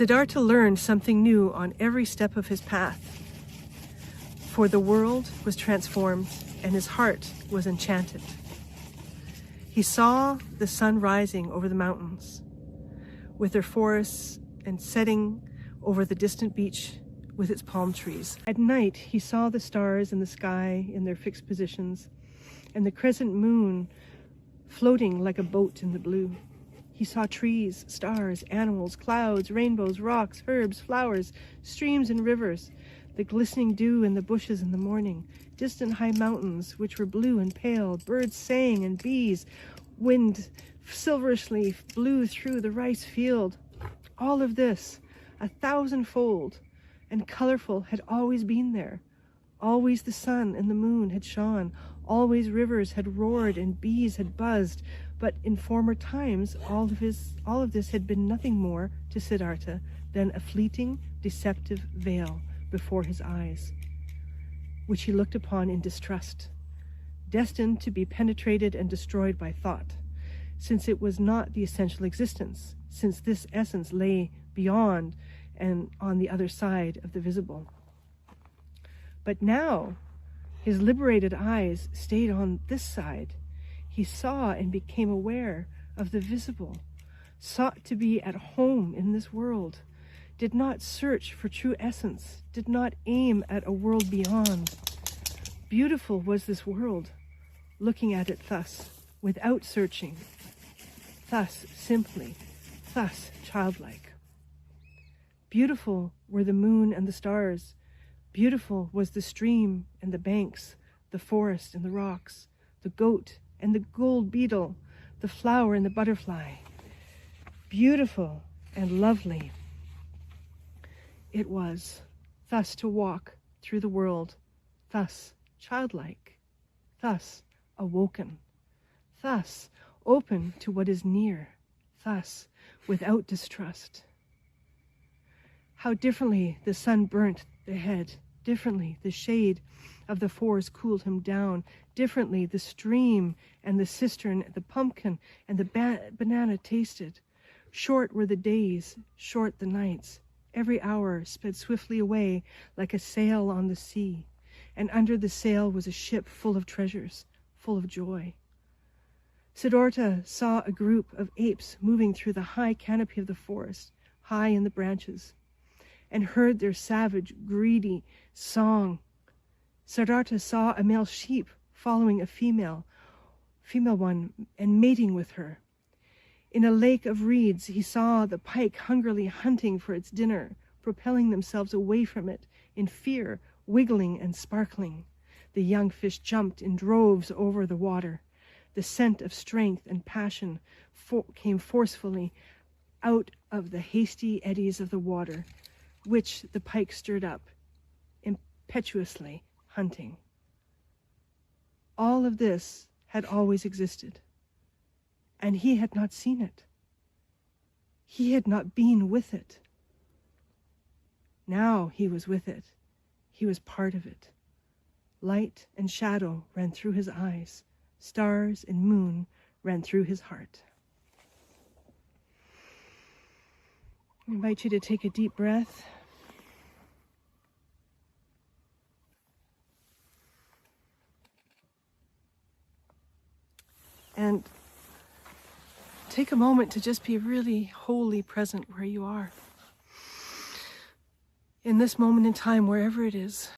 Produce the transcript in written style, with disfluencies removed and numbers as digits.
Siddhartha learned something new on every step of his path, for the world was transformed and his heart was enchanted. He saw the sun rising over the mountains with their forests and setting over the distant beach with its palm trees. At night, he saw the stars in the sky in their fixed positions and the crescent moon floating like a boat in the blue. He saw trees, stars, animals, clouds, rainbows, rocks, herbs, flowers, streams and rivers, the glistening dew in the bushes in the morning, distant high mountains which were blue and pale, birds sang and bees, wind silverishly blew through the rice field. All of this, 1,000-fold and colorful, had always been there. Always the sun and the moon had shone, always rivers had roared and bees had buzzed, but in former times all of this had been nothing more to Siddhartha than a fleeting, deceptive veil before his eyes, which he looked upon in distrust, destined to be penetrated and destroyed by thought, since it was not the essential existence, since this essence lay beyond and on the other side of the visible. But now his liberated eyes stayed on this side. He saw and became aware of the visible, sought to be at home in this world, did not search for true essence, did not aim at a world beyond. Beautiful was this world, looking at it thus, without searching, thus simply, thus childlike. Beautiful were the moon and the stars. Beautiful was the stream and the banks, the forest and the rocks, the goat and the gold beetle, the flower and the butterfly. Beautiful and lovely it was thus to walk through the world, thus childlike, thus awoken, thus open to what is near, thus without distrust. How differently the sun burnt the head, differently the shade of the forest cooled him down, differently the stream and the cistern, the pumpkin and the banana tasted. Short were the days, short the nights. Every hour sped swiftly away like a sail on the sea, and under the sail was a ship full of treasures, full of joy. Siddhartha saw a group of apes moving through the high canopy of the forest, high in the branches, and heard their savage, greedy song. Siddhartha saw a male sheep following a female one and mating with her. In a lake of reeds, he saw the pike hungrily hunting for its dinner, propelling themselves away from it in fear, wiggling and sparkling. The young fish jumped in droves over the water. The scent of strength and passion came forcefully out of the hasty eddies of the water, which the pike stirred up, impetuously hunting. All of this had always existed, and he had not seen it. He had not been with it. Now he was with it. He was part of it. Light and shadow ran through his eyes. Stars and moon ran through his heart. I invite you to take a deep breath. And take a moment to just be really wholly present where you are. In this moment in time, wherever it is.